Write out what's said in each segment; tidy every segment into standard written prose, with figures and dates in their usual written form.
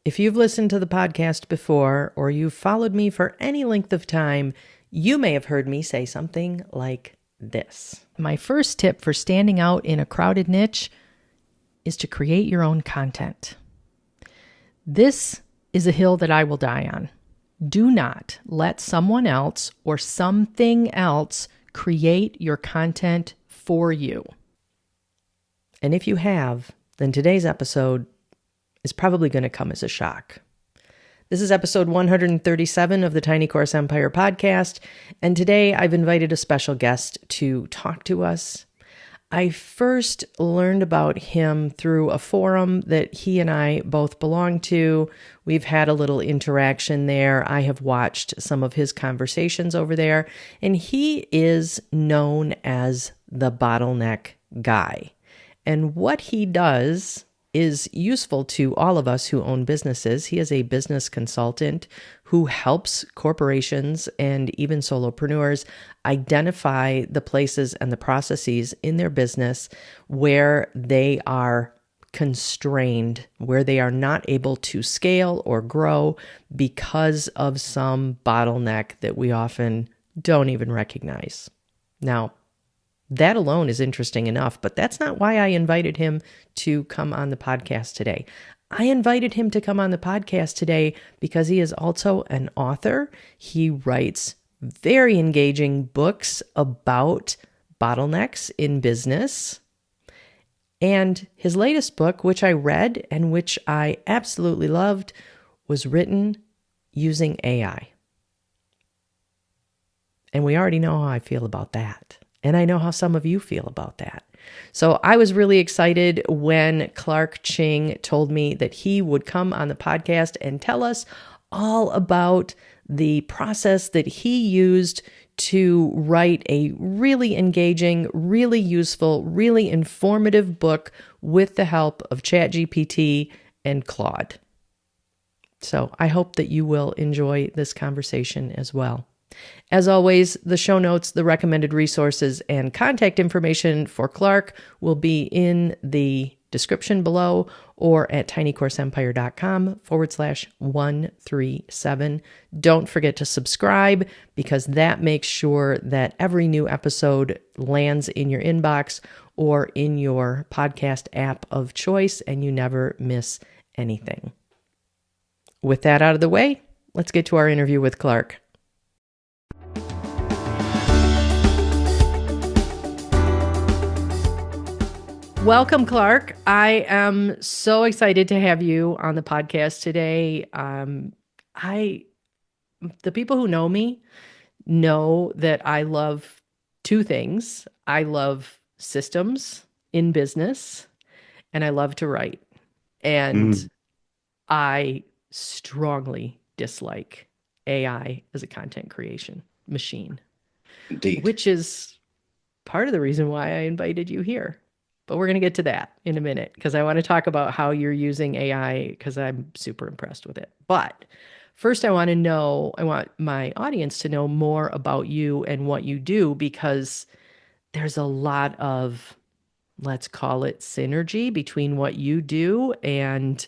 If you've listened to the podcast before or you've followed me for any length of time, you may have heard me say something like this. My first tip for standing out in a crowded niche is to create your own content. This is a hill that I will die on. Do not let someone else or something else create your content for you. And if you have, then today's episode is probably going to come as a shock. This is episode 137 of the Tiny Course Empire podcast, and today I've invited a special guest to talk to us. I first learned about him through a forum that he and I both belong to. We've had a little interaction there. I have watched some of his conversations over there, and he is known as the Bottleneck Guy. And what he does is useful to all of us who own businesses. He is a business consultant who helps corporations and even solopreneurs identify the places and the processes in their business where they are constrained, where they are not able to scale or grow because of some bottleneck that we often don't even recognize. Now, that alone is interesting enough, but that's not why I invited him to come on the podcast today. I invited him to come on the podcast today because he is also an author. He writes very engaging books about bottlenecks in business. And his latest book, which I read and which I absolutely loved, was written using AI. And we already know how I feel about that. And I know how some of you feel about that. So I was really excited when Clarke Ching told me that he would come on the podcast and tell us all about the process that he used to write a really engaging, really useful, really informative book with the help of ChatGPT and Claude. So I hope that you will enjoy this conversation as well. As always, the show notes, the recommended resources, and contact information for Clarke will be in the description below or at tinycourseempire.com/137. Don't forget to subscribe because that makes sure that every new episode lands in your inbox or in your podcast app of choice and you never miss anything. With that out of the way, let's get to our interview with Clarke. Welcome, Clarke. I am so excited to have you on the podcast today. The people who know me know that I love two things. I love systems in business, and I love to write. And I strongly dislike AI as a content creation machine. Indeed. Which is part of the reason why I invited you here. But we're going to get to that in a minute because I want to talk about how you're using AI because I'm super impressed with it. But first, I want my audience to know more about you and what you do because there's a lot of, let's call it synergy between what you do and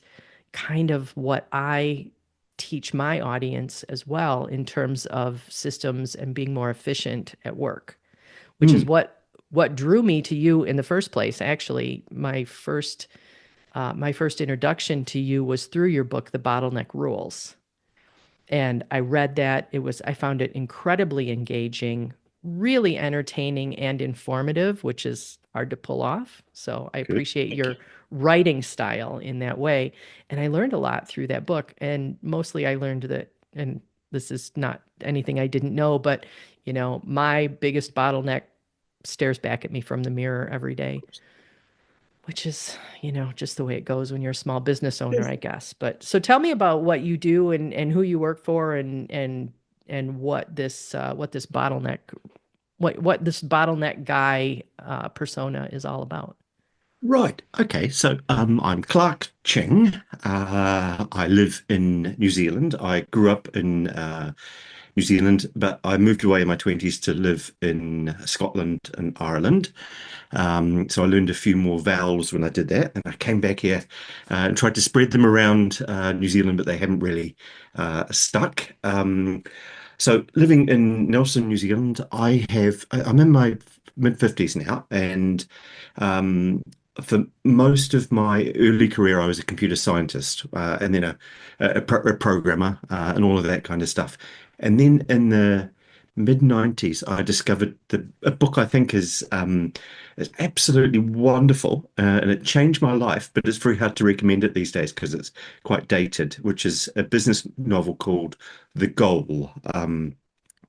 kind of what I teach my audience as well in terms of systems and being more efficient at work, which is what drew me to you in the first place. Actually, my first introduction to you was through your book, The Bottleneck Rules. And I read that. I found it incredibly engaging, really entertaining and informative, which is hard to pull off. So I appreciate your writing style in that way. And I learned a lot through that book. And mostly I learned that, and this is not anything I didn't know, but my biggest bottleneck stares back at me from the mirror every day, which is, just the way it goes when you're a small business owner, I guess. But so tell me about what you do and who you work for and what this bottleneck guy persona is all about. Right. Okay. So I'm Clarke Ching. I live in New Zealand. I grew up in New Zealand, but I moved away in my 20s to live in Scotland and Ireland. So I learned a few more vowels when I did that, and I came back here and tried to spread them around New Zealand, but they haven't really stuck. So living in Nelson, New Zealand, I'm in my mid 50s now, and um, for most of my early career, I was a computer scientist, and then a programmer, and all of that kind of stuff. And then in the mid 90s, I discovered a book I think is absolutely wonderful, and it changed my life, but it's very hard to recommend it these days because it's quite dated, which is a business novel called The Goal,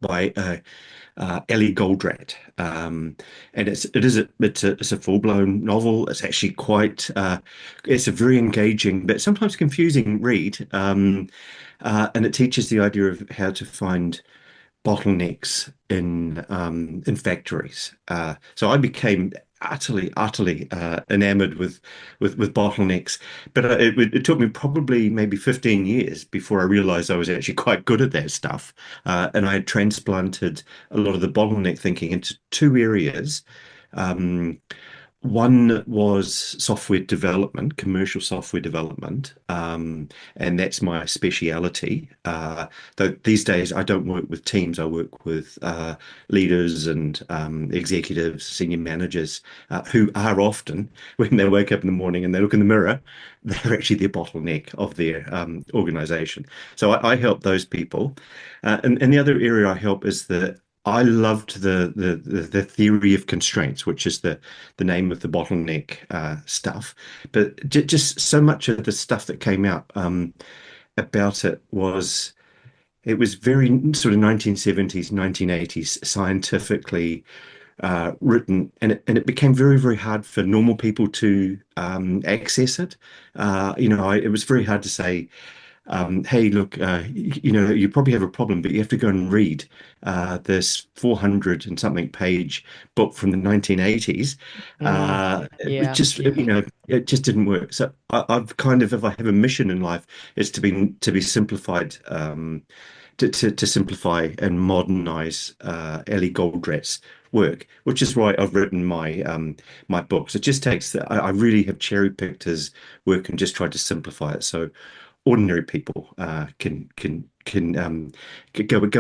by Ellie Goldratt, and it's a full-blown novel. It's actually quite it's a very engaging but sometimes confusing read, and it teaches the idea of how to find bottlenecks in factories. So I became utterly enamored with bottlenecks. But it took me probably maybe 15 years before I realized I was actually quite good at that stuff. And I had transplanted a lot of the bottleneck thinking into two areas. Um, One was software development, commercial software development, and that's my speciality. Though these days I don't work with teams, I work with leaders and executives, senior managers, who are often, when they wake up in the morning and they look in the mirror, they're actually the bottleneck of their organization. So I help those people. And the other area I help is I loved the theory of constraints, which is the name of the bottleneck stuff. But just so much of the stuff that came out about it was very sort of 1970s, 1980s scientifically written, and it became very hard for normal people to access it. It was very hard to say, hey, look, you probably have a problem, but you have to go and read this 400 and something page book from the 1980s. Mm, It was yeah. just, it just didn't work. So I've kind of, if I have a mission in life, it's to be simplified, to simplify and modernize Ellie Goldratt's work, which is why I've written my books. It just takes that I really have cherry picked his work and just tried to simplify it so ordinary people can go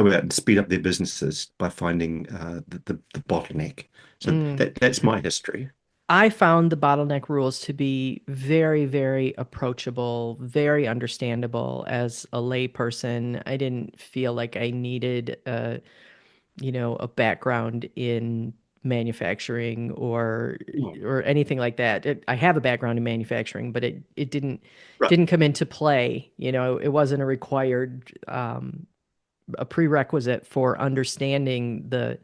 out and speed up their businesses by finding the bottleneck. So Mm. that's my history. I found the bottleneck rules to be very, very approachable, very understandable as a layperson. I didn't feel like I needed a background in manufacturing Mm. or anything like that. I have a background in manufacturing, but it Right. didn't come into play. It wasn't a required a prerequisite for understanding the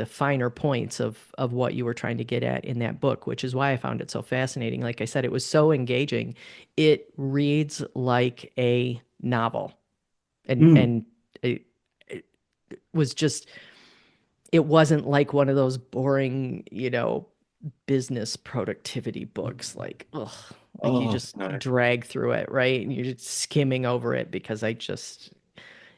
finer points of what you were trying to get at in that book, which is why I found it so fascinating. Like I said, it was so engaging. It reads like a novel, and Mm. and it was just it wasn't like one of those boring, business productivity books. Like, ugh, like you Oh just no. drag through it, right? And you're just skimming over it because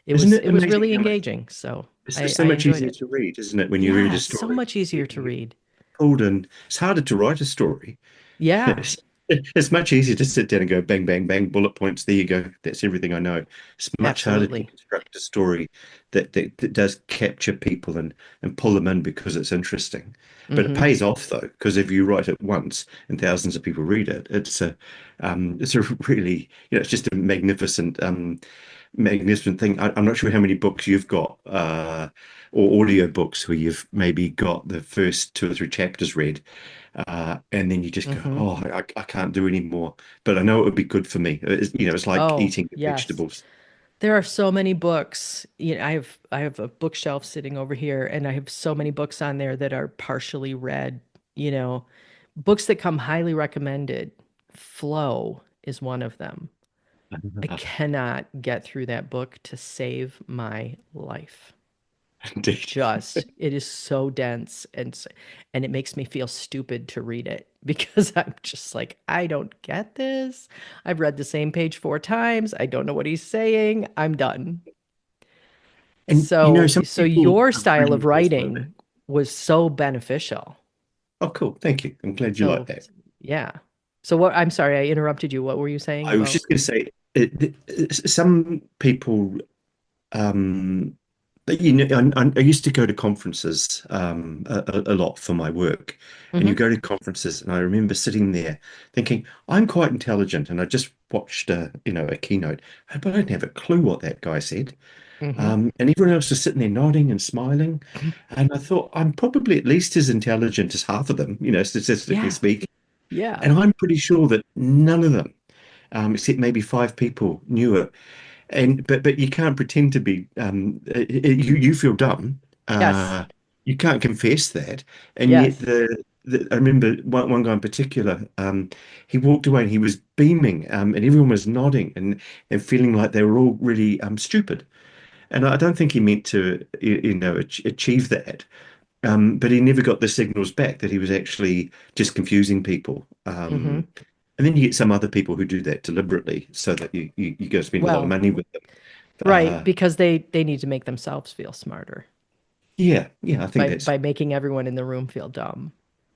it Isn't was it it was amazing really how much engaging. So it's I just so I much enjoyed easier it. to read, isn't it, when you read a Yeah, so story? much easier to You read. pulled in. It's harder to write a story. Yeah, It's, it's much easier to sit down and go bang, bang, bang, bullet points. There you go. That's everything I know. It's much harder to absolutely. construct a story that does capture people and pull them in because it's interesting. But it Mm-hmm. pays off though, because if you write it once and thousands of people read it, it's a really, it's just a magnificent thing. I'm not sure how many books you've got, or audio books where you've maybe got the first two or three chapters read, and then you just go, Mm-hmm. oh, I can't do any more. But I know it would be good for me. It's like Oh, eating yes. vegetables. There are so many books. I have a bookshelf sitting over here, and I have so many books on there that are partially read, books that come highly recommended. Flow is one of them. I cannot get through that book to save my life. Indeed. It is so dense and it makes me feel stupid to read it because I'm just like, I don't get this. I've read the same page 4 times. I don't know what he's saying. I'm done. And you know, some So people your are style really of impressed by that. writing was so beneficial. Oh, cool. Thank you. I'm glad you like So that. yeah. So what, I'm sorry, I interrupted you. What were you saying I was about? just going to say, some people, um, you know, I used to go to conferences a lot for my work, and you Hmm. go to conferences, and I remember sitting there thinking, I'm quite intelligent, and I just watched a keynote, but I didn't have a clue what that guy said. Hmm. And everyone else was sitting there nodding and smiling, and I thought I'm probably at least as intelligent as half of them, statistically Yeah. speaking. Yeah. And I'm pretty sure that none of them, except maybe five people, knew it. And but you can't pretend to be. You feel dumb. Yes. You can't confess that. And yet Yes. I remember one guy in particular. He walked away and he was beaming, and everyone was nodding and feeling like they were all really stupid. And I don't think he meant to, achieve that. But he never got the signals back that he was actually just confusing people. Hmm. And then you get some other people who do that deliberately so that you go spend a lot of Well, money with them. right, Uh, because they need to make themselves feel smarter yeah, I think that's by making everyone in the room feel dumb.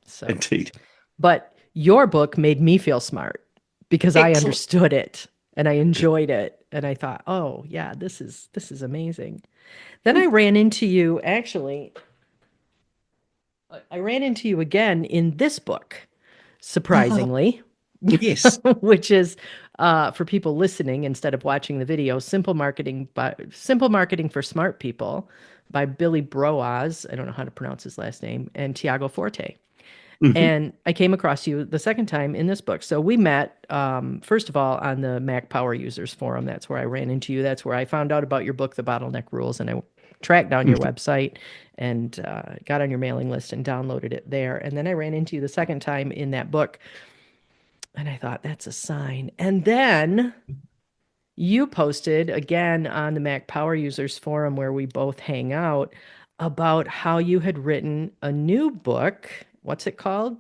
So, indeed but your book made me feel smart because I excellent. understood it and I enjoyed it and I thought, "Oh, yeah, this is amazing." Then I ran into you actually, I ran into you again in this book, Ah, surprisingly, yes. which is for people listening instead of watching the video, Simple Marketing for Smart People by Billy Broaz. I don't know how to pronounce his last name, and Tiago Forte. Hmm. And I came across you the second time in this book. So we met, first of all, on the Mac Power Users Forum. That's where I ran into you. That's where I found out about your book, The Bottleneck Rules. And I tracked down your website and got on your mailing list and downloaded it there. And then I ran into you the second time in that book. And I thought, that's a sign. And then you posted again on the Mac Power Users Forum, where we both hang out, about how you had written a new book. What's it called?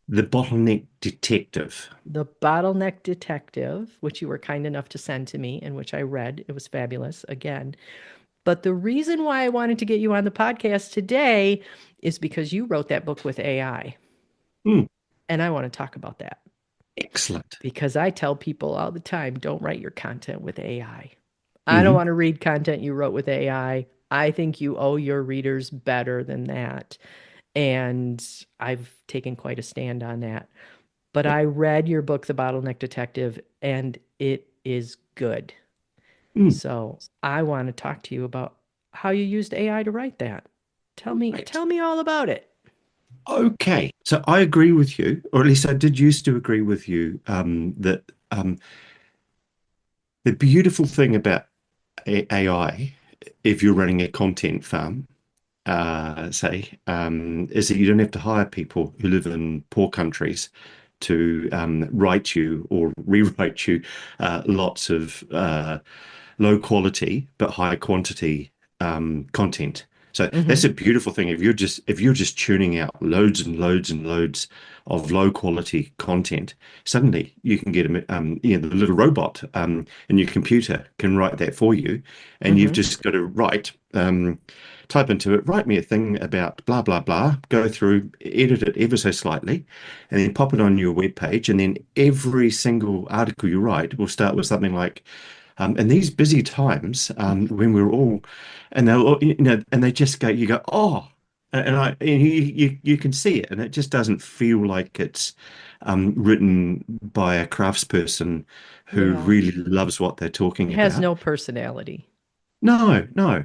The Bottleneck Detective. The Bottleneck Detective, which you were kind enough to send to me and which I read. It was fabulous again. But the reason why I wanted to get you on the podcast today is because you wrote that book with AI. Hmm, And I want to talk about that excellent. because I tell people all the time, don't write your content with AI. I don't Hmm. want to read content you wrote with AI. I think you owe your readers better than that. And I've taken quite a stand on that. But I read your book, The Bottleneck Detective, and it is good. Hmm, So I want to talk to you about how you used AI to write that. right. Tell me all about it. Okay. So I agree with you, or at least I did used to agree with you, that the beautiful thing about AI, if you're running a content farm, say, is that you don't have to hire people who live in poor countries to write you or rewrite you lots of low quality but high quantity content. So that's Mm-hmm. a beautiful thing. If you're just churning out loads and loads and loads of low quality content, suddenly you can get the little robot in your computer can write that for you, and you've Mm-hmm. just got to type into it, write me a thing about blah blah blah, go through, edit it ever so slightly, and then pop it on your web page, and then every single article you write will start with something like in these busy times, when we're all, and they'll, and they just go, you go, oh, and you can see it, and it just doesn't feel like it's written by a craftsperson who Yeah. really loves what they're It talking has about. no personality. No, no.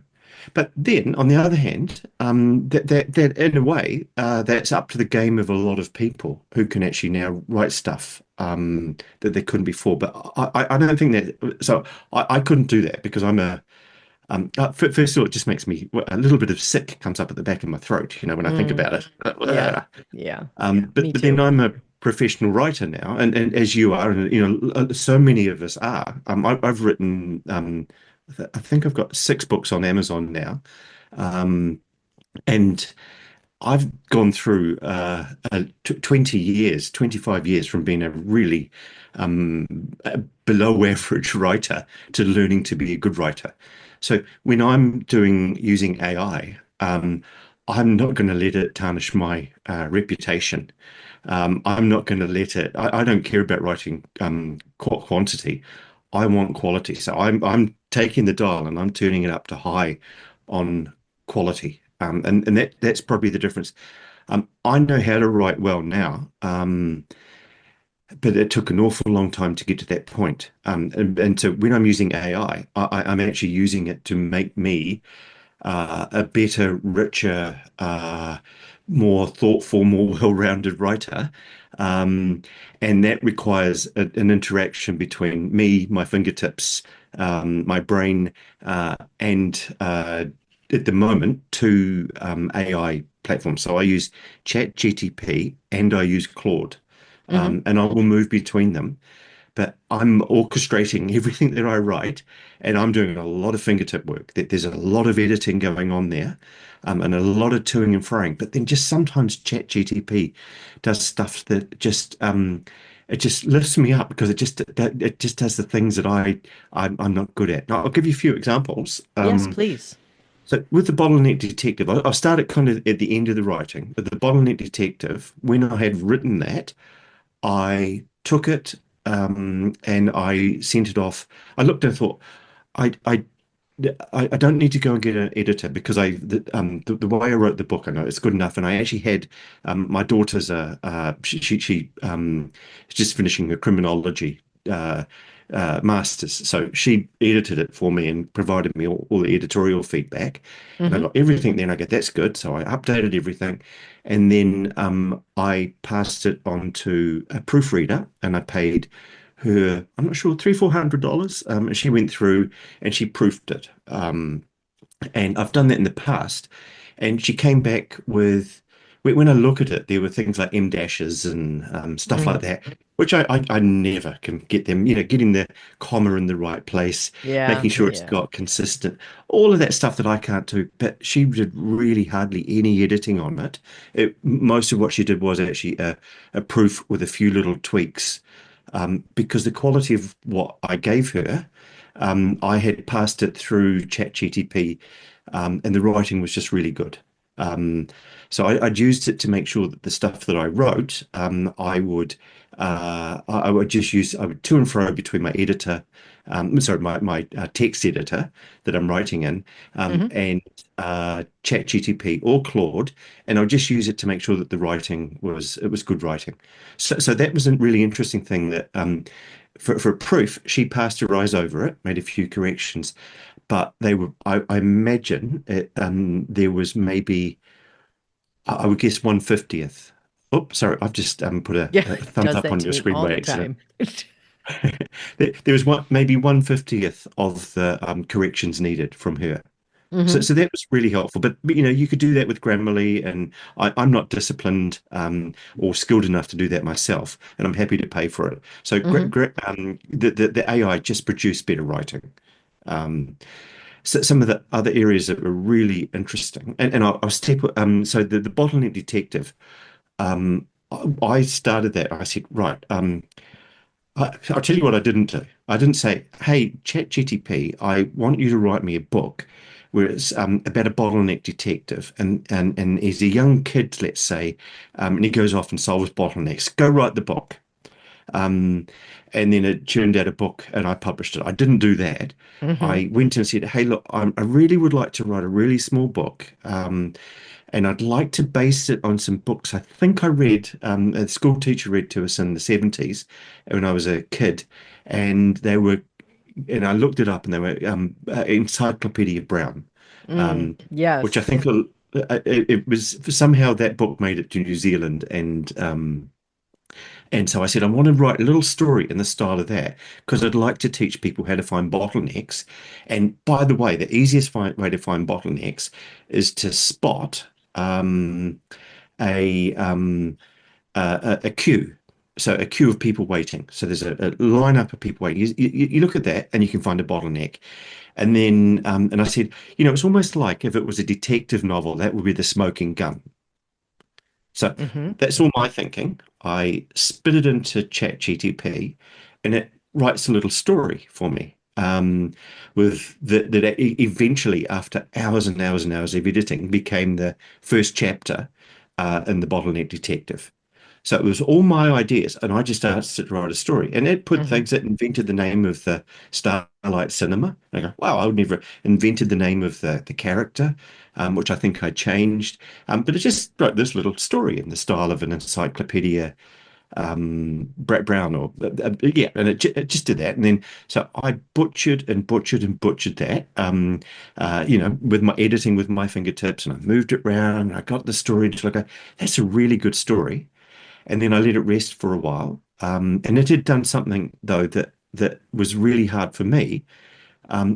But then, on the other hand, that in a way, that's up to the game of a lot of people who can actually now write stuff that they couldn't before. But I don't think that. So I couldn't do that because I'm a. First of all, it just makes me a little bit of sick comes up at the back of my throat, when I think Mm, about it. yeah. Yeah. But Me but then too. I'm a professional writer now, and as you are, and so many of us are. I've written, I think I've got 6 books on Amazon now, and I've gone through 20 years, 25 years from being a really below average writer to learning to be a good writer. So when I'm doing using AI, I'm not going to let it tarnish my reputation. I'm not going to let it. I don't care about writing quantity. I want quality. So I'm taking the dial and I'm turning it up to high on quality. And that's probably the difference. I know how to write well now, but it took an awful long time to get to that point. And so when I'm using AI, I'm actually using it to make me a better, richer, more thoughtful, more well-rounded writer. Um, and that requires an interaction between me, my fingertips, my brain, and at the moment, two AI platforms. So I use ChatGTP and I use Claude, Hmm. and I will move between them, but I'm orchestrating everything that I write, and I'm doing a lot of fingertip work. There's a lot of editing going on there, and a lot of toing and froing. But then just sometimes ChatGTP does stuff that just it just lifts me up because it just does the things that I'm not good at. Now, I'll give you a few examples. Yes, please. So with the Bottleneck Detective, I started kind of at the end of the writing. But the Bottleneck Detective, when I had written that, I took it and I sent it off. I looked and thought, I, I, I don't need to go and get an editor because the way I wrote the book, I know it's good enough. And I actually had my daughter's is just finishing her criminology masters, so she edited it for me and provided me all the editorial feedback, and I Hmm. got everything. Then I go, that's good. So I updated everything, and then I passed it on to a proofreader, and I paid her, I'm not sure, $300-400. And she went through and she proofed it. And I've done that in the past. And she came back with, when I look at it, there were things like M dashes and stuff like Mm. that, which I never can get them, getting the comma in the right place, Yeah, making sure it's yeah. got consistent, all of that stuff that I can't do. But she did really hardly any editing on it. Most of what she did was actually a proof with a few little tweaks, because the quality of what I gave her, I had passed it through ChatGTP, and the writing was just really good. Um, so I'd used it to make sure that the stuff that I wrote, I would just use, I would to and fro between my editor, sorry, my text editor that I'm writing in, Hmm. and ChatGTP or Claude, and I'll just use it to make sure that the writing was good writing. So that was a really interesting thing that for proof, she passed her eyes over it, made a few corrections, but they were, I imagine there was maybe, I would guess 1/50th. Oh, sorry, I've just put Yeah, a it thumbs does up that on to your me screen all by the accident. time. There was maybe 1/50th of the corrections needed from her. So, Hmm. so that was really helpful. But you could do that with Grammarly, and I'm not disciplined or skilled enough to do that myself, and I'm happy to pay for it. So, Hmm. the AI just produced better writing. Um, so some of the other areas that were really interesting, and I'll step. So the Bottleneck Detective, I started that. I said, right. I'll tell you what I didn't do. I didn't say, "Hey, ChatGTP, I want you to write me a book where it's about a bottleneck detective, and he's a young kid, let's say, and he goes off and solves bottlenecks. Go write the book." Um, and then it turned out a book, and I published it. I didn't do that. Hmm. I went and said, "Hey, look, I really would like to write a really small book, and I'd like to base it on some books I think I read, a school teacher read to us in the 70s when I was a kid, and they were, and I looked it up, and they were Encyclopedia Brown, Mm, um, which I yes. think it was somehow that book made it to New Zealand, and so I said, I want to write a little story in the style of that because I'd like to teach people how to find bottlenecks. And by the way, the easiest way to find bottlenecks is to spot um, a, um, a queue. So a queue of people waiting. So there's a lineup of people waiting. You look at that and you can find a bottleneck. And then, and I said, it's almost like if it was a detective novel, that would be the smoking gun. So Hmm. that's all my thinking. I spit it into ChatGTP and it writes a little story for me. with that eventually, after hours and hours and hours of editing, became the first chapter in the Bottleneck Detective. So it was all my ideas, and I just asked it to write a story. And it put Hmm. things, it invented the name of the Starlight Cinema. And I go, wow, I would never invented the name of the character, which I think I changed. But it just wrote this little story in the style of an encyclopedia, Brett Brown, or yeah, and it just did that. And then so I butchered and butchered and butchered that, with my editing with my fingertips, and I moved it around, and I got the story until I go, that's a really good story. And then I let it rest for a while. And it had done something though that was really hard for me,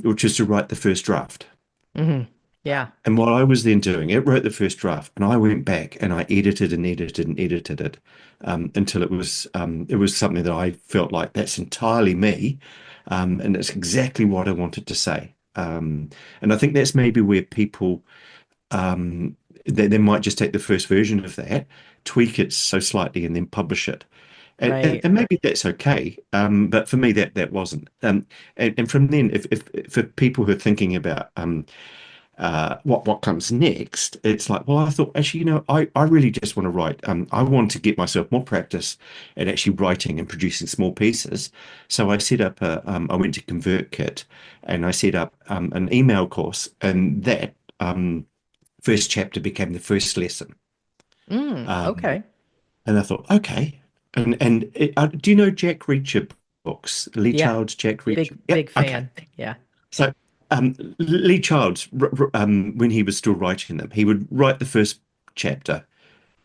which is to write the first draft. Hmm. Yeah. And while I was then doing it, wrote the first draft, and I went back and I edited and edited and edited it until it was something that I felt like that's entirely me, and it's exactly what I wanted to say. And I think that's maybe where people they might just take the first version of that, tweak it so slightly, and then publish it. And, and, Right. and maybe that's okay. But for me, that wasn't. And from then, if for people who are thinking about what comes next, it's like, well, I thought actually, I really just want to write. I want to get myself more practice at actually writing and producing small pieces. So I set up I went to ConvertKit, and I set up an email course, and that first chapter became the first lesson. Um, Okay. and I thought, okay. Do you know Jack Reacher books? Lee Yeah. Child's Jack Reacher? Big, Yep. big Okay. fan. Yeah. So Lee Child's, when he was still writing them, he would write the first chapter,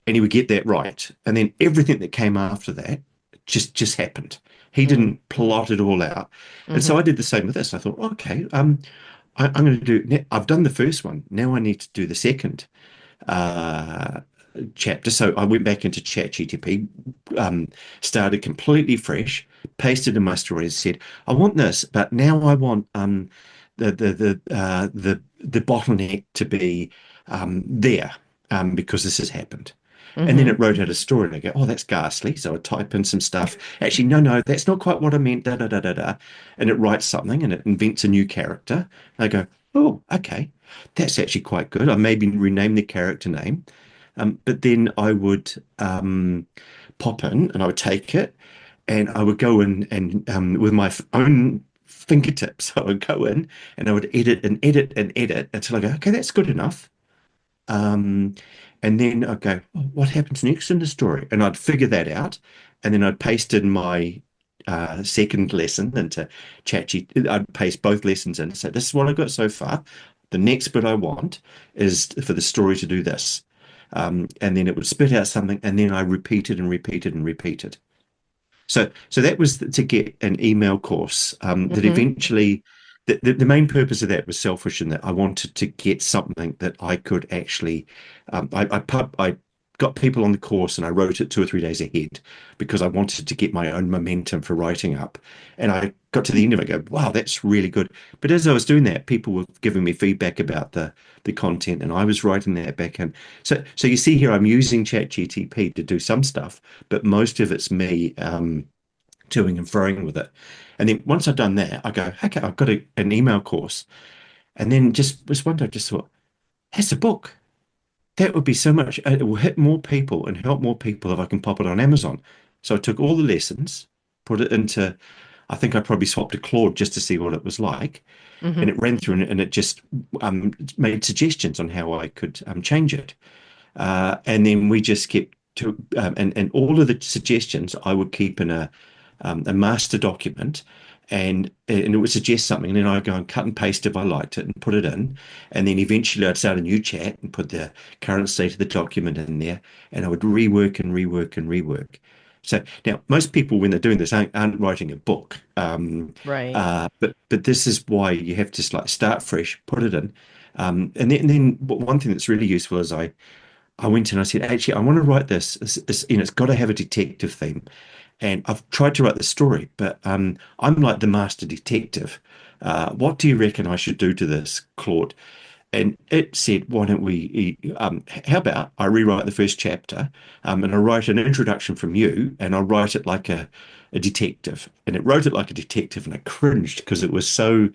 and he would get that right, and then everything that came after that just happened. He Mm. didn't plot it all out, and so Hmm. I did the same with this. I thought, okay, I'm going to do. I've done the first one. Now I need to do the second uh, chapter. So I went back into ChatGTP, started completely fresh, pasted in my story and said, I want this, but now I want the bottleneck to be there, because this has happened. And then Hmm. it wrote out a story, and I go, oh, that's ghastly. So I type in some stuff. Actually, no, that's not quite what I meant. Da da da da da. And it writes something, and it invents a new character. I go, oh, okay, that's actually quite good. I maybe rename the character name. But then I would pop in, and I would take it, and I would go in and with my own fingertips, I would go in and I would edit and edit and edit until I go, okay, that's good enough. Um, and then I'd go, oh, what happens next in the story? And I'd figure that out. And then I'd paste in my second lesson into ChatGPT. I'd paste both lessons in. So this is what I got so far. The next bit I want is for the story to do this. And then it would spit out something, and then I repeated and repeated and repeated. So that was to get an email course that Hmm. eventually, the main purpose of that was selfish in that I wanted to get something that I could actually, I got people on the course, and I wrote it 2 or 3 days ahead because I wanted to get my own momentum for writing up. And I got to the end of it, and go, wow, that's really good. But as I was doing that, people were giving me feedback about the content, and I was writing that back in. So you see here, I'm using ChatGTP to do some stuff, but most of it's me toing and froing with it. And then once I've done that, I go, okay, I've got an email course. And then just one day, I just thought, that's a book. That would be so much. It will hit more people and help more people if I can pop it on Amazon. So I took all the lessons, put it into, I think I probably swapped to Claude just to see what it was like. And Hmm. it ran through, and it just made suggestions on how I could change it. And then we just kept to, and all of the suggestions I would keep in a master document, and it would suggest something, and then I'd go and cut and paste if I liked it and put it in, and then eventually I'd start a new chat and put the current state of the document in there, and I would rework and rework and rework. So now most people, when they're doing this, aren't writing a book, Right. but this is why you have to like start fresh, put it in, and then one thing that's really useful is I went and I said, actually, I want to write this. It's got to have a detective theme. And I've tried to write the story, but I'm like the master detective. What do you reckon I should do to this, Claude? and it said, "Why don't we? How about I rewrite the first chapter, and I write an introduction from you, and I write it like a detective." And it wrote it like a detective, and I cringed because it was so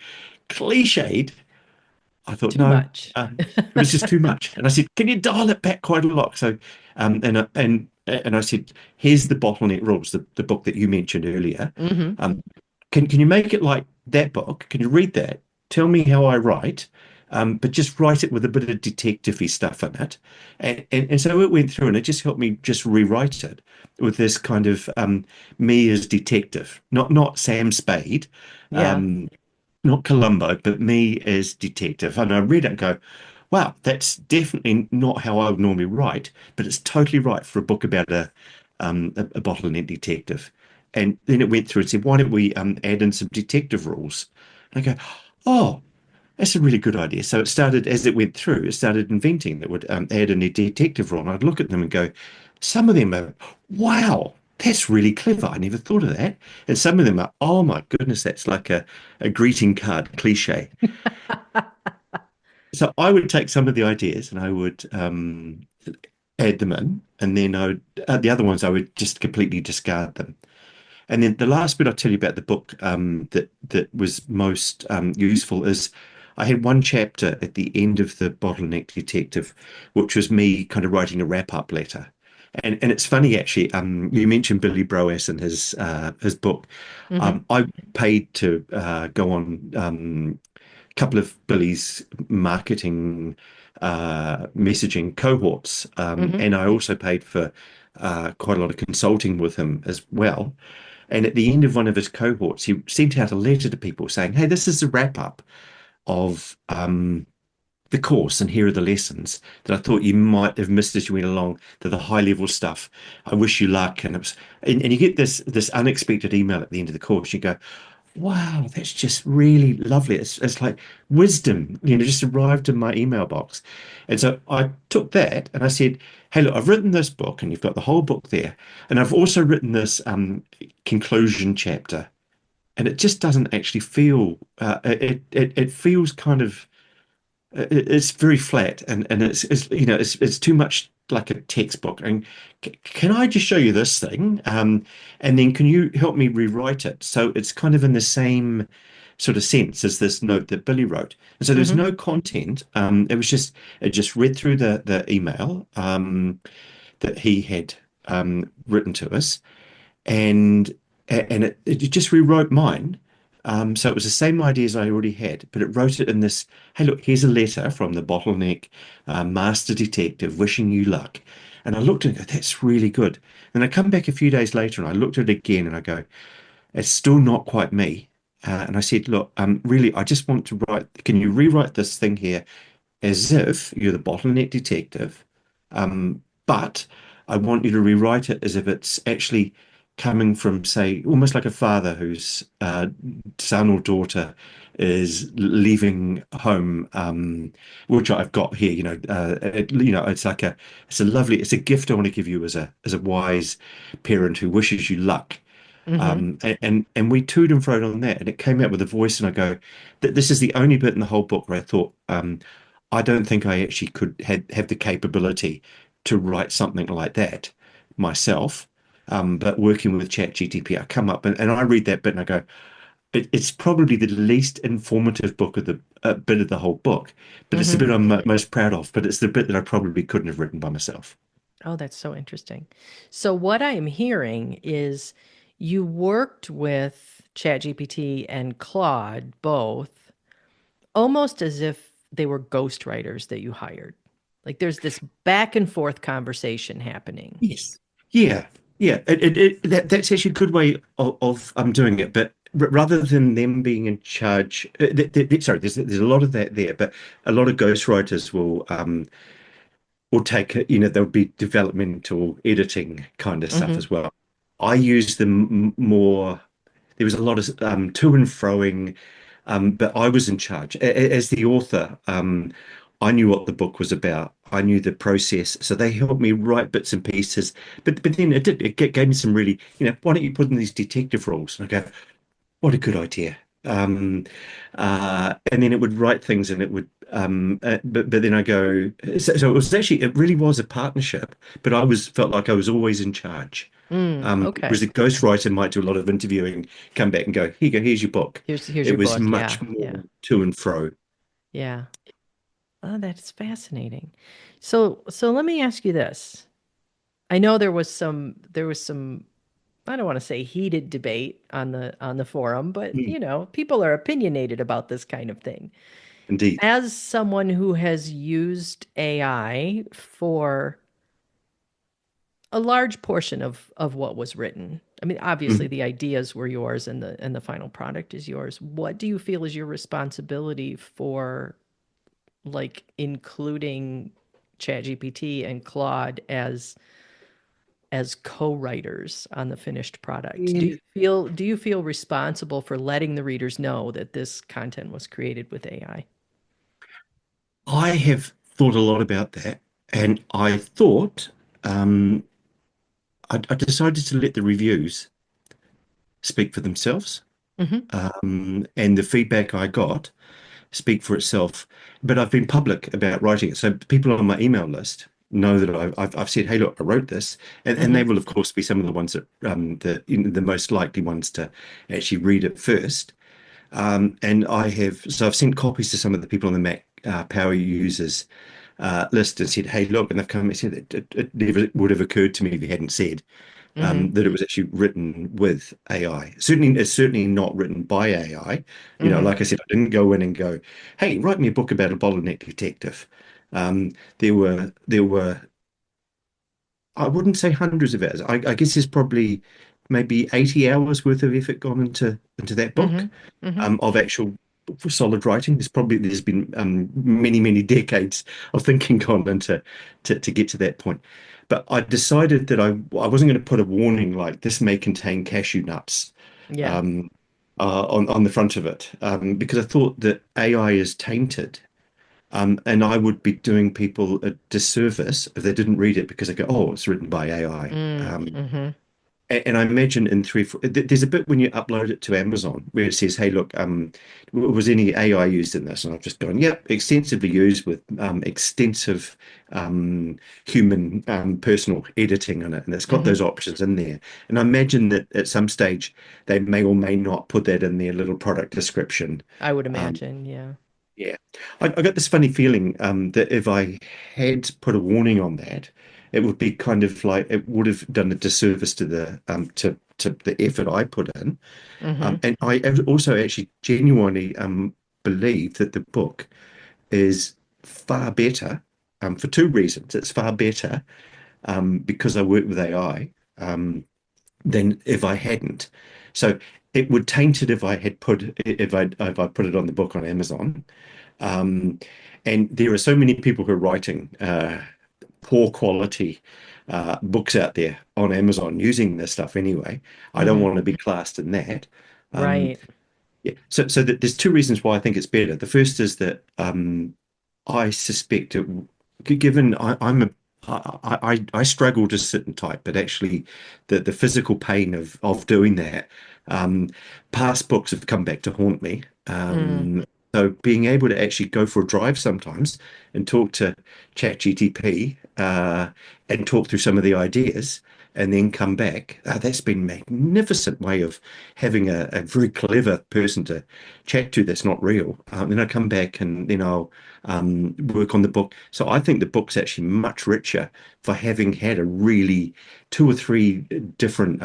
cliched. I thought, Too no, much. it was just too much. And I said, "Can you dial it back quite a lot?" So, and I said, "Here's the bottleneck rules, the book that you mentioned earlier. Hmm. Um, can you make it like that book? Can you read that? Tell me how I write, but just write it with a bit of detective-y stuff in it." And so it went through, and it just helped me just rewrite it with this kind of me as detective, not Sam Spade. Yeah. Um, Not Columbo, but me as detective. And I read it and go, wow, that's definitely not how I would normally write, but it's totally right for a book about a bottleneck detective. And then it went through and said, why don't we add in some detective rules? And I go, oh, that's a really good idea. So it started, as it went through, it started inventing that would add in a detective role. And I'd look at them and go, some of them are, wow, that's really clever. I never thought of that. And some of them are, oh my goodness, that's like a greeting card cliche. So I would take some of the ideas and I would add them in. And then the other ones, I would just completely discard them. And then the last bit I'll tell you about the book that was most useful is I had one chapter at the end of the Bottleneck Detective, which was me kind of writing a wrap-up letter. And it's funny actually. You mentioned Billy Broas and his book. Hmm. I paid to go on a couple of Billy's marketing messaging cohorts, Hmm. and I also paid for quite a lot of consulting with him as well. And at the end of one of his cohorts, he sent out a letter to people saying, "Hey, this is a wrap up of the course, and here are the lessons that I thought you might have missed as you went along. To the high level stuff. I wish you luck." And it was, and you get this unexpected email at the end of the course. You go, "Wow, that's just really lovely." It's like wisdom, just arrived in my email box. And so I took that and I said, "Hey, look, I've written this book, and you've got the whole book there, and I've also written this conclusion chapter." And it just doesn't actually feel it feels kind of it's very flat, and it's too much like a textbook. And can I just show you this thing, and then can you help me rewrite it so it's kind of in the same sort of sense as this note that Billy wrote? And so there's Hmm. no content. It just read through the email that he had written to us, and it just rewrote mine. So it was the same ideas I already had, but it wrote it in this, "Hey, look, here's a letter from the Bottleneck Master Detective wishing you luck." And I looked at it and go, that's really good. And I come back a few days later and I looked at it again and I go, it's still not quite me. And I said, look, really, I just want to write, can you rewrite this thing here as if you're the bottleneck detective, but I want you to rewrite it as if it's actually coming from, say, almost like a father whose son or daughter is leaving home, which I've got here. It's a lovely, it's a gift I want to give you as a wise parent who wishes you luck. Hmm. And we toed and froed on that, and it came out with a voice, and I go, that this is the only bit in the whole book where I thought, I don't think I actually could have the capability to write something like that myself. But working with ChatGTP, I come up and I read that bit and I go, it's probably the least informative book of the bit of the whole book, but it's the Hmm. bit I'm most proud of. But it's the bit that I probably couldn't have written by myself. Oh, that's so interesting. So, what I am hearing is you worked with ChatGPT and Claude both almost as if they were ghostwriters that you hired. Like there's this back and forth conversation happening. Yes. Yeah, yeah. That's actually a good way of doing it. But rather than them being in charge, sorry, there's a lot of that there. But a lot of ghostwriters will take there'll be developmental editing kind of stuff Hmm. as well. I use them more. There was a lot of to and froing, but I was in charge as the author. I knew what the book was about. I knew the process, so they helped me write bits and pieces. But then it gave me some really, why don't you put in these detective roles? And I go, what a good idea. And then it would write things, and it would But then I go, so it was actually, it really was a partnership, but I was felt like I was always in charge. Whereas Okay. a ghostwriter might do a lot of interviewing, come back and go, here you go, here's your book. Here's It your was book. much Yeah. more Yeah. to and fro. Yeah. Oh, that's fascinating. So let me ask you this. I know there was some I don't want to say heated debate on the forum, but Mm, people are opinionated about this kind of thing. indeed. As someone who has used AI for a large portion of what was written. I mean, obviously Mhm. the ideas were yours and the final product is yours. What do you feel is your responsibility for like including ChatGPT and Claude as co-writers on the finished product? Yeah, Do you feel responsible for letting the readers know that this content was created with AI? I have thought a lot about that, and I thought I decided to let the reviews speak for themselves, Mm-hmm. and the feedback I got speak for itself. But I've been public about writing it, so people on my email list know that I've said, "Hey, look, I wrote this," and they Mm-hmm. will, of course, be some of the ones that the most likely ones to actually read it first. And I've sent copies to some of the people on the Mac Power users list and said, "Hey, look," and they've come and said it never would have occurred to me if you hadn't said Mm-hmm. that it was actually written with AI. Certainly, it's certainly not written by AI. Mm-hmm. Like I said, I didn't go in and go, "Hey, write me a book about a bottleneck detective." There were I wouldn't say hundreds of hours. I guess there's probably maybe 80 hours worth of effort gone into that Mm-hmm. book Mm-hmm. of actual solid writing. There's been many decades of thinking gone into to get to that point. But I decided that I wasn't going to put a warning like this may contain cashew nuts Yeah. um, on the front of it because I thought that AI is tainted. And I would be doing people a disservice if they didn't read it because they go, "Oh, it's written by AI." Mm-hmm. And I imagine in there's a bit when you upload it to Amazon where it says, "Hey, look, was any AI used in this?" And I've just gone, "Yep, extensively used with extensive human personal editing on it," and it's got Mm-hmm. those options in there. And I imagine that at some stage they may or may not put that in their little product description. I would Um, imagine, yeah. yeah, I got this funny feeling that if I had put a warning on that, it would be kind of like it would have done a disservice to the effort I put in. Mm-hmm. And I also actually genuinely believe that the book is far better for two reasons. It's far better because I work with AI than if I hadn't. So it would taint it if I had put if I put it on the book on Amazon. Um, and there are so many people who are writing poor quality books out there on Amazon using this stuff anyway. I don't Mm-hmm. want to be classed in that. Um, Right. yeah. There's two reasons why I think it's better. The first is that I suspect it, given I struggle to sit and type, but actually the physical pain of doing that, um, past books have come back to haunt me. Mm. So being able to actually go for a drive sometimes and talk to ChatGTP and talk through some of the ideas and then come back, that's been a magnificent way of having a very clever person to chat to that's not real. Then I come back and then I'll work on the book. So I think the book's actually much richer for having had a really two or three different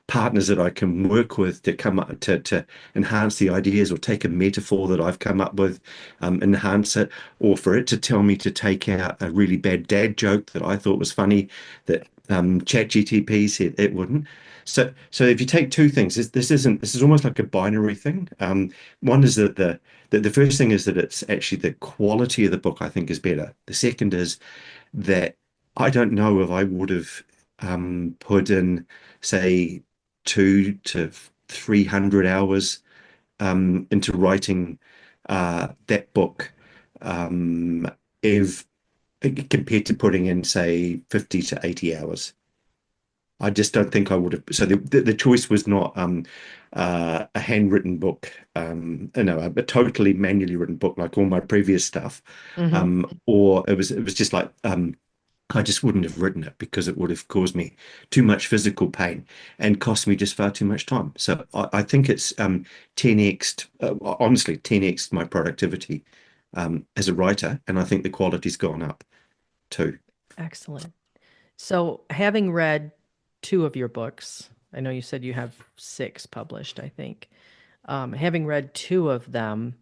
partners that I can work with to come up to enhance the ideas or take a metaphor that I've come up with, enhance it, or for it to tell me to take out a really bad dad joke that I thought was funny that ChatGTP said it wouldn't. So if you take two things, this is almost like a binary thing. One is that the first thing is that it's actually the quality of the book I think is better. The second is that I don't know if I would have put in, say, 2 to 300 hours into writing that book um, if compared to putting in, say, 50 to 80 hours. I just don't think I would have. So the choice was not a handwritten book, a totally manually written book like all my previous stuff, Hmm. or it was just like I just wouldn't have written it because it would have caused me too much physical pain and cost me just far too much time. So I think it's 10x, honestly, 10x my productivity as a writer, and I think the quality's gone up too. Excellent. So, having read two of your books, I know you said you have six published, I think. Having read two of them,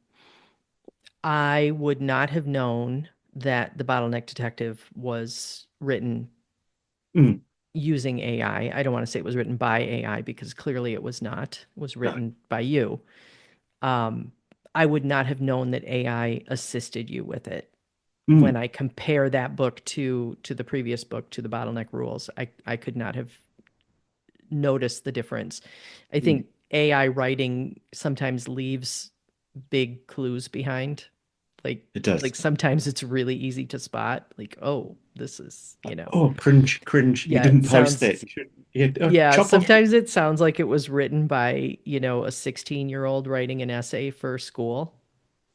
I would not have known that The Bottleneck Detective was written Mm, using AI. I don't want to say it was written by AI because clearly it was not. It was no. written by you. Um, I would not have known that AI assisted you with it. When Mm, I compare that book to the previous book, to the Bottleneck Rules, I could not have noticed the difference. I mm, think AI writing sometimes leaves big clues behind. Like it does. like sometimes it's really easy to spot. Like, oh, this is, Oh, cringe, cringe. You yeah, it didn't post that. sounds You should, yeah, yeah, chop off. sometimes it sounds like it was written by, a 16-year-old writing an essay for school,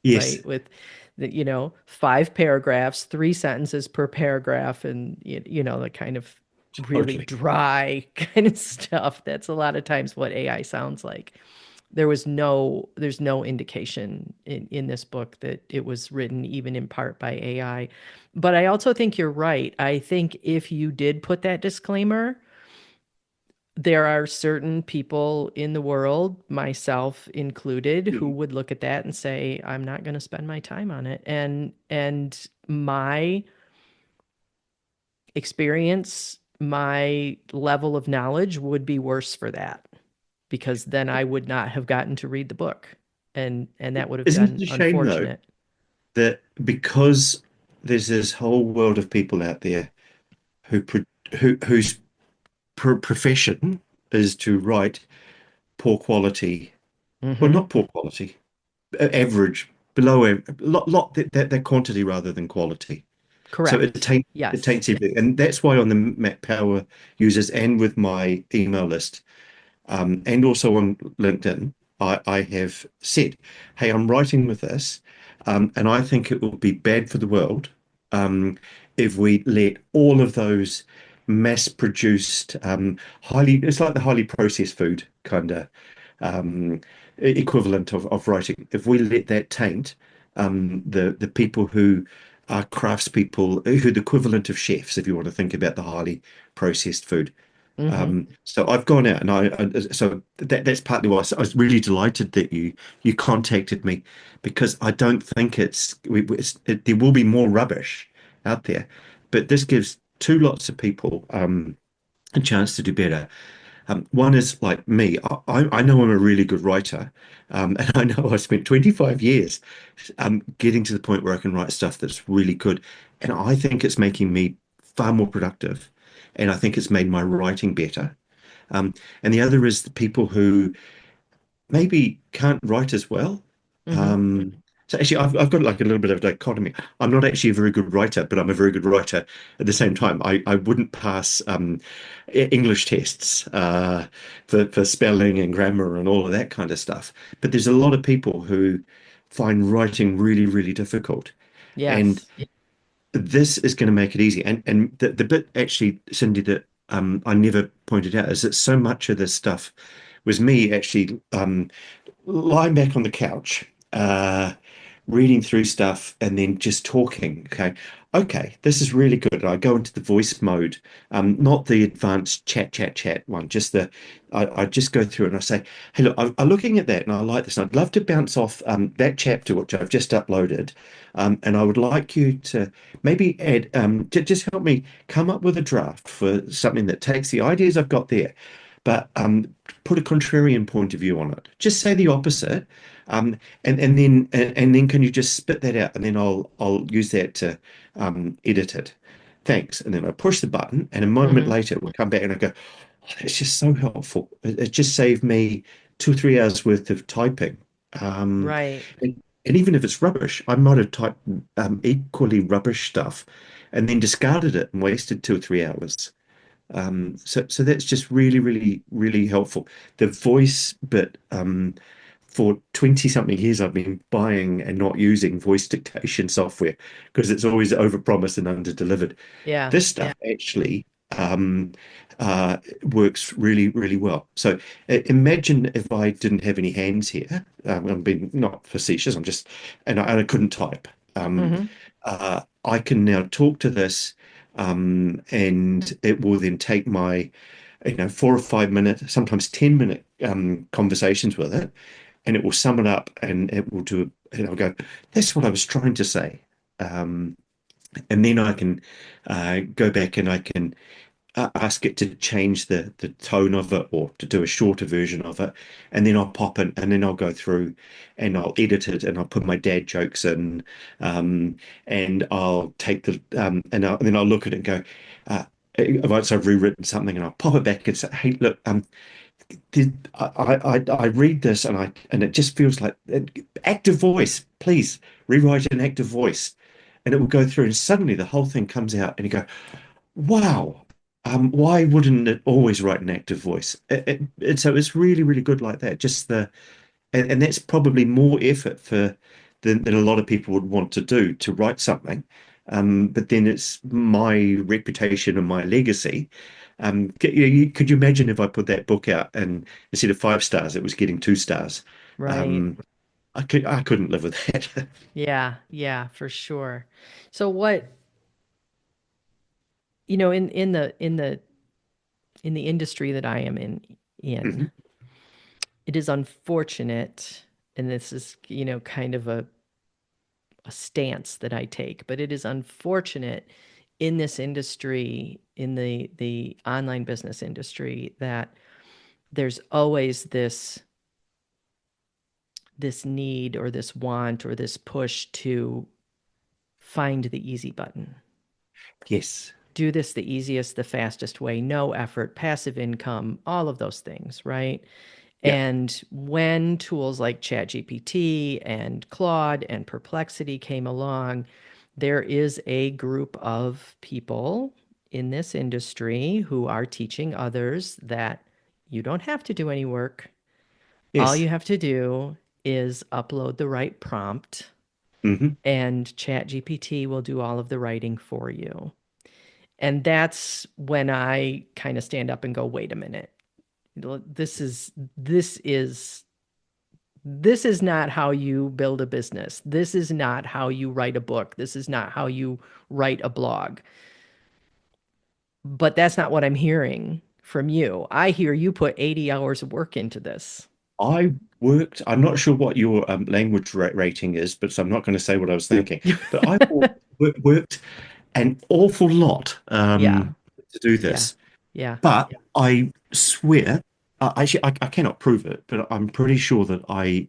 Yes, right? With the, five paragraphs, three sentences per paragraph, and the kind of really totally. dry kind of stuff. That's a lot of times what AI sounds like. There's no indication in this book that it was written even in part by AI. But I also think you're right. I think if you did put that disclaimer, there are certain people in the world, myself included, who Mm, would look at that and say, I'm not going to spend my time on it. And my experience, my level of knowledge would be worse for that because then I would not have gotten to read the book. And that would have Isn't it been a shame though unfortunate. that because there's this whole world of people out there who whose profession is to write poor quality, well, Hmm. not poor quality, average, below lot that quantity rather than quality. So Correct. it Yes. taints everything, and that's why on the Mac Power users and with my email list, and also on LinkedIn, I have said, "Hey, I'm writing with this, and I think it will be bad for the world if we let all of those mass-produced, it's like the highly processed food kind of um, equivalent of writing. If we let that taint the people who are craftspeople, who are the equivalent of chefs, if you want to think about the highly processed food." Hmm. So I've gone out and so that's partly why I was really delighted that you contacted me because I don't think there will be more rubbish out there, but this gives two lots of people a chance to do better. One is like me. I know I'm a really good writer, and I know I spent 25 years getting to the point where I can write stuff that's really good, and I think it's making me far more productive, and I think it's made my writing better. Um, and the other is the people who maybe can't write as well. Hmm. So actually, I've got like a little bit of a dichotomy. I'm not actually a very good writer, but I'm a very good writer at the same time. I wouldn't pass English tests for spelling and grammar and all of that kind of stuff. But there's a lot of people who find writing really, really difficult. And Yes. this is going to make it easy. And the bit actually, Cindy, that I never pointed out is that so much of this stuff was me actually lying back on the couch, reading through stuff and then just talking. Okay, this is really good. I go into the voice mode, not the advanced chat one, just I just go through and I say, hey, look, I'm looking at that and I like this. And I'd love to bounce off that chapter which I've just uploaded, and I would like you to maybe add, just help me come up with a draft for something that takes the ideas I've got there, but put a contrarian point of view on it. Just say the opposite, and then can you just spit that out, and then I'll use that to edit it. Thanks. And then I push the button, and a moment Hmm. later, it will come back, and I go, oh, that's just so helpful. It just saved me 2 or 3 hours worth of typing. Um, Right. and even if it's rubbish, I might have typed equally rubbish stuff, and then discarded it and wasted 2 or 3 hours. So that's just really, really, really helpful. The voice bit, for 20 something years, I've been buying and not using voice dictation software because it's always overpromised and underdelivered. Yeah. This stuff actually um, works really, really well. So imagine if I didn't have any hands here. I'm being not facetious. And I couldn't type. Um, Hmm. I can now talk to this, and it will then take my, 4 or 5 minute, sometimes 10-minute conversations with it, and it will sum it up, and it will do, and I'll go, that's what I was trying to say. Um, and then I can go back and I can ask it to change the tone of it or to do a shorter version of it, and then I'll pop in and then I'll go through and I'll edit it and I'll put my dad jokes in, and I'll take and then I'll look at it and go, uh, once I've rewritten something, and I'll pop it back and say, hey, look, I read this and it just feels like active voice. Please rewrite an active voice, and it will go through, and suddenly the whole thing comes out, and you go, "Wow, why wouldn't it always write an active voice?" So it's really, really good like that. And that's probably more effort than a lot of people would want to do to write something. But then it's my reputation and my legacy. Could you imagine if I put that book out and instead of 5 stars, it was getting 2 stars? Right. Um, I couldn't live with that. Yeah. Yeah, for sure. So what, in the industry that I am in, Mhm. it is unfortunate, and this is, kind of a stance that I take, but it is unfortunate in this industry, in the online business industry, that there's always this need or this want or this push to find the easy button. Yes. Do this the easiest, the fastest way, no effort, passive income, all of those things, right? Yeah. And when tools like ChatGPT and Claude and Perplexity came along, there is a group of people in this industry who are teaching others that you don't have to do any work. All Yes. you have to do is upload the right prompt, Hmm. and ChatGPT will do all of the writing for you. And that's when I kind of stand up and go, wait a minute. This is not how you build a business. This is not how you write a book. This is not how you write a blog. But that's not what I'm hearing from you. I hear you put 80 hours of work into this. I'm not sure what your language rating is, but so I'm not going to say what I was thinking. But I worked an awful lot Yeah. to do Yeah. this. Yeah. But I swear, actually, I cannot prove it, but I'm pretty sure that I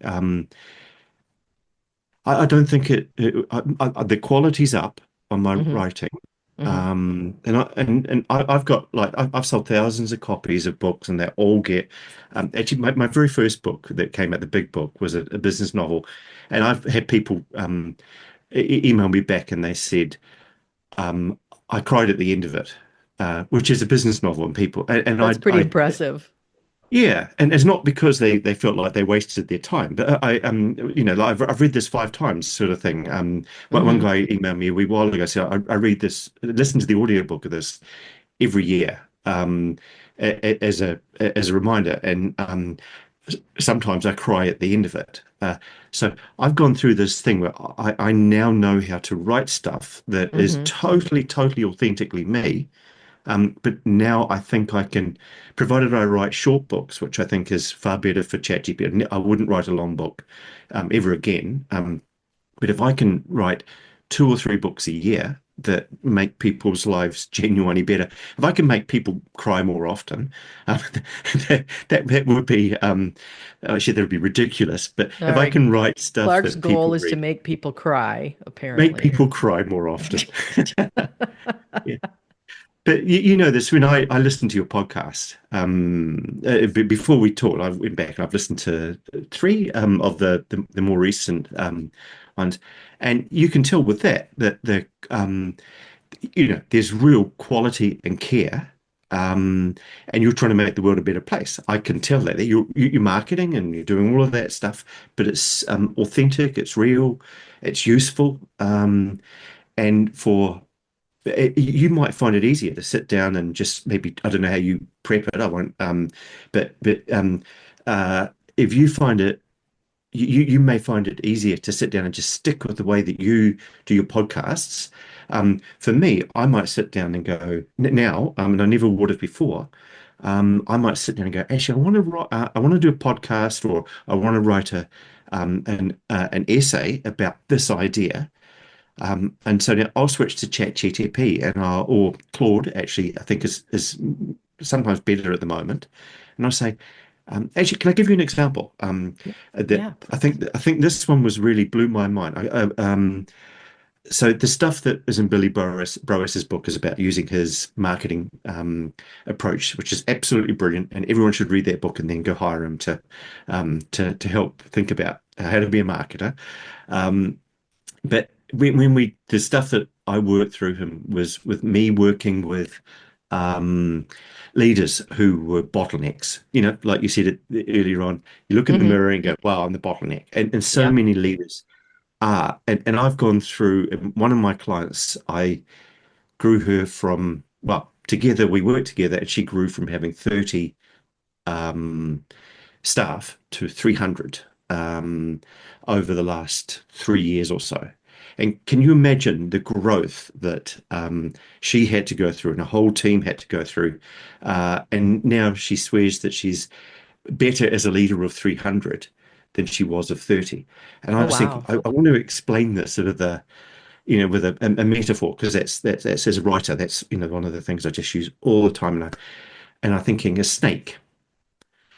don't think the quality's up on my Hmm. writing. Hmm. I've got like I've sold thousands of copies of books, and they all get actually my very first book that came out, the big book, was a business novel, and I've had people email me back, and they said, I cried at the end of it, which is a business novel, and people and That's pretty impressive. yeah, and it's not because they felt like they wasted their time, but like I've read this 5 times, sort of thing. One Hmm. guy emailed me a wee while ago, said I read this, listen to the audiobook of this every year, as a reminder, and sometimes I cry at the end of it. So I've gone through this thing where I now know how to write stuff that is Hmm. totally, totally authentically me, but now I think I can, provided I write short books, which I think is far better for ChatGPT. I wouldn't write a long book ever again. But if I can write 2 or 3 books a year that make people's lives genuinely better, if I can make people cry more often, um, that would be, actually, that would be ridiculous. But All if I right. can write stuff Clark's that people goal is to read, make people cry, make apparently. people cry more often. Yeah. But you know this, when I listened to your podcast, before we talked, I went back and I've listened to 3 of the more recent ones, and you can tell with that there's real quality and care, and you're trying to make the world a better place. I can tell that you're marketing and you're doing all of that stuff, but it's authentic, it's real, it's useful, and for you might find it easier to sit down and just maybe I don't know how you prep it. I won't, but uh, if you find it you may find it easier to sit down and just stick with the way that you do your podcasts. For me, I might sit down and go now, and I never would have before. I might sit down and go, actually, I want to write, I want to do a podcast, or I want to write an essay about this idea. And so now I'll switch to ChatGTP and or Claude, actually, I think is sometimes better at the moment. And I'll say, actually, can I give you an example? Yeah. That Yeah, I think this one was really blew my mind. So the stuff that is in Billy Boris's book is about using his marketing approach, which is absolutely brilliant, and everyone should read that book and then go hire him to help think about how to be a marketer. Um, but when we the stuff that I worked through him was with me working with um, leaders who were bottlenecks. Like you said earlier on, you look in the hmm mirror and go, "Wow, I'm the bottleneck," and so Yep. many leaders are. And I've gone through one of my clients. I grew her from together we worked together, and she grew from having 30 um, staff to 300 um, over the last 3 years or so. And can you imagine the growth that she had to go through and a whole team had to go through? And now she swears that she's better as a leader of 300 than she was of 30. And I Oh, was thinking, wow. I want to explain this sort of with a metaphor, because that's as a writer, that's one of the things I just use all the time. And I'm thinking a snake.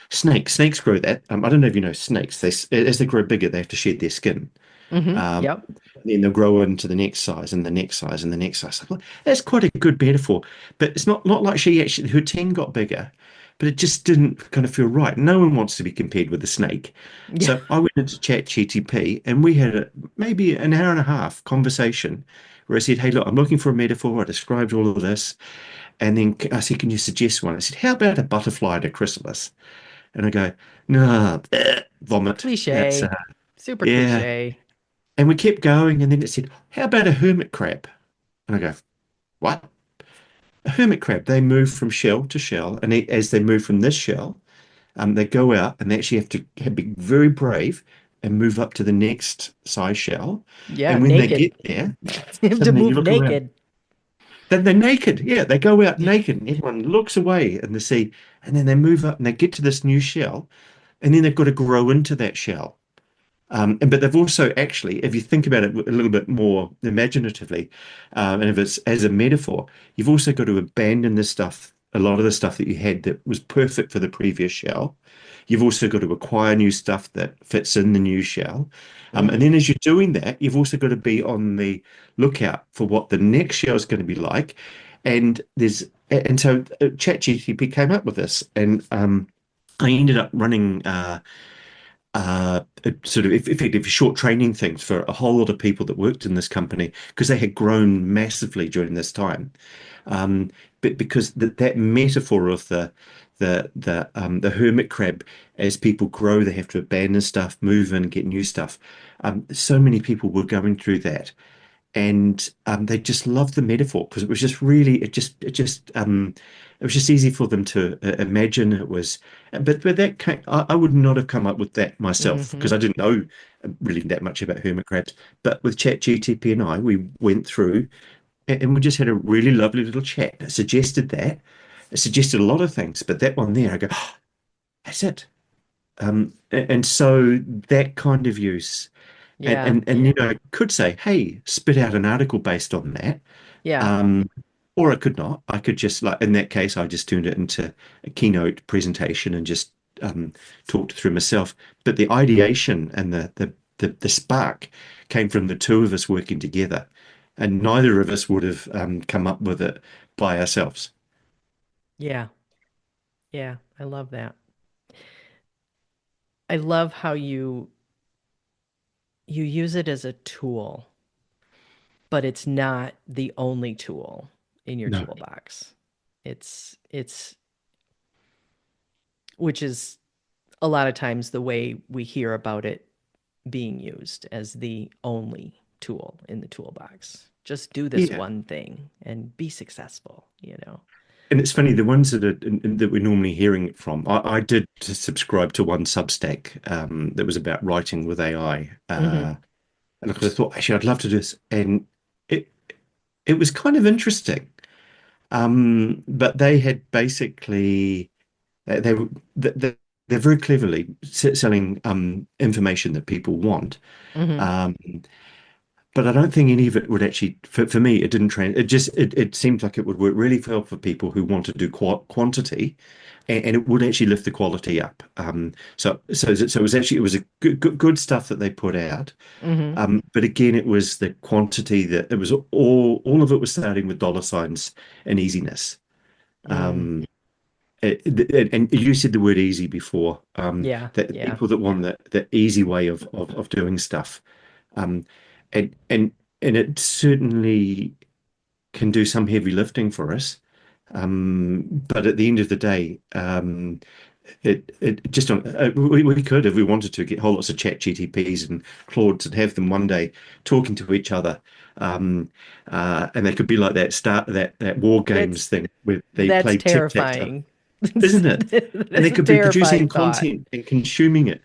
Snakes grow that. I don't know if you know snakes. As they grow bigger, they have to shed their skin. Um, Yep. then they'll grow into the next size and the next size and the next size. Well, that's quite a good metaphor, but it's not like her team got bigger, but it just didn't kind of feel right. No one wants to be compared with a snake. Yeah. So I went into ChatGTP and we had maybe an hour and a half conversation where I said, "Hey, look, I'm looking for a metaphor." I described all of this, and then I said, "Can you suggest one?" I said, "How about a butterfly at a chrysalis?" And I go, "No, vomit. That's Cliche. Super yeah." cliche. And we kept going, and then it said, "How about a hermit crab?" And I go, "What?" A hermit crab. They move from shell to shell, and as they move from this shell, they go out and they actually have to be very brave and move up to the next size shell. Yeah, And when they naked. get there, You have to suddenly you move look around. naked. Then they're naked. Yeah, they go out naked, and everyone looks away in the sea. And then they move up and they get to this new shell, and then they've got to grow into that shell. But they've also actually, if you think about it a little bit more imaginatively, and if it's as a metaphor, you've also got to abandon the stuff, a lot of the stuff that you had that was perfect for the previous shell. You've also got to acquire new stuff that fits in the new shell. And then Mm. as you're doing that, you've also got to be on the lookout for what the next shell is going to be like. And so ChatGPT came up with this, and I ended up running sort of effective short training things for a whole lot of people that worked in this company because they had grown massively during this time. But because that metaphor of the hermit crab, as people grow, they have to abandon stuff, move in, get new stuff. So many people were going through that, and they just loved the metaphor because it was just really it was just easy for them to imagine. It was, but I would not have come up with that myself hmm because I didn't know really that much about hermit crabs. But with ChatGTP and we went through and we just had a really lovely little chat. It suggested a lot of things, but that one there, I go, oh, that's it. And so that kind of use and Yeah. and and could say, hey, spit out an article based on that. Yeah. Um, or I could not. I could just like in that case, I just turned it into a keynote presentation and just talked through myself. But the ideation and the spark came from the two of us working together, and neither of us would have come up with it by ourselves. Yeah. Yeah. I love that. I love how you use it as a tool, but it's not the only tool in your No, toolbox. It's which is a lot of times the way we hear about it being used as the only tool in the toolbox. Just do this Yeah. one thing and be successful, you know. And it's funny, the ones that we're normally hearing it from. I did subscribe to one Substack that was about writing with AI, Mm-hmm. and because I thought actually I'd love to do this, and it it was kind of interesting. But they had basically they were they're very cleverly selling information that people want. Mm-hmm. Um, but I don't think any of it would actually, for me, it didn't trans. It seems like it would work really well for people who want to do quantity, and it would actually lift the quality up. So it was actually it was a good stuff that they put out. Mm-hmm. But again, it was the quantity that it was all of it was starting with dollar signs and easiness. Mm. Um, and you said the word easy before. Yeah, That the yeah. people that want the easy way of doing stuff. Um, and and and it certainly can do some heavy lifting for us. But at the end of the day, it just we could, if we wanted to, get whole lots of chat GTPs and Claudes and have them one day talking to each other. Um, and they could be like that war That's games thing where they that's play tic-tac-toe, terrifying. isn't it? That And they is a could be terrifying producing thought. content and consuming it.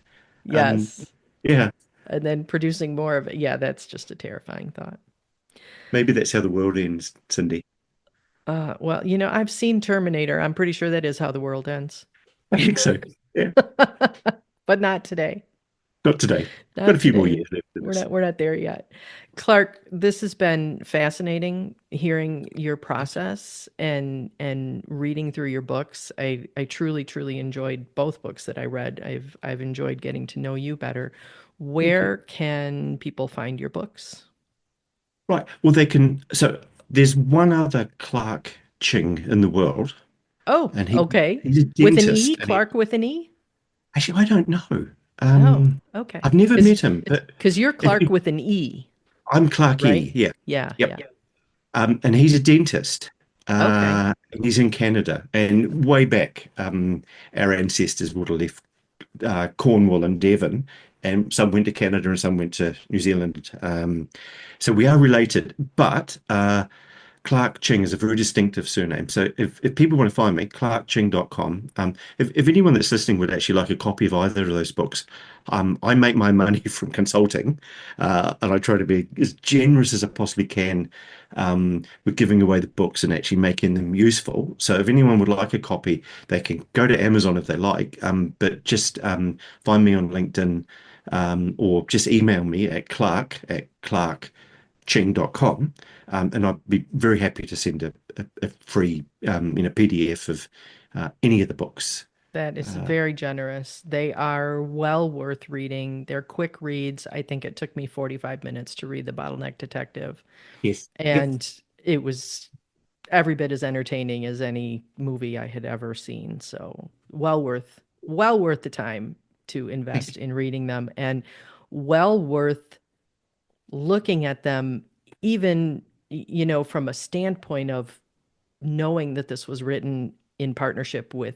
Um, Yes. yeah, And then producing more of it. Yeah, that's just a terrifying thought. maybe that's how the world ends, Cindy. Well, I've seen Terminator. I'm pretty sure that is how the world ends. I think so. Yeah, But not today. not today. Got a Not few more today. years left in We're us. not we're not there yet. Clark, this has been fascinating hearing your process and reading through your books. I truly, truly enjoyed both books that I read. I've enjoyed getting to know you better. Thank you. Where can people find your books? Right. Well, they can. So there's one other Clarke Ching in the world, Oh, and okay. he's a With an E, dentist. And Clark with an E? actually, I don't know. Oh, okay. I've never Because met him, but because you're if Clark you, with an E, I'm Clarke right? E. Yeah. Yeah, Yep. yeah. And he's a dentist. Okay. And he's in Canada, and way back, our ancestors would have left Cornwall and Devon, and some went to Canada and some went to New Zealand. So we are related, but Clarke Ching is a very distinctive surname. So if people want to find me, clarkeching.com. If anyone that's listening would actually like a copy of either of those books, I make my money from consulting, and I try to be as generous as I possibly can with giving away the books and actually making them useful. So if anyone would like a copy, they can go to Amazon if they like, but just find me on LinkedIn or just email me at clark@clarkeching.com, and I'd be very happy to send a free PDF of any of the books. That is Uh, very generous. They are well worth reading. They're quick reads. I think it took me 45 minutes to read The Bottleneck Detective, yes. Yep. and it was every bit as entertaining as any movie I had ever seen. So, well worth the time to invest in reading them and well worth looking at them even from a standpoint of knowing that this was written in partnership with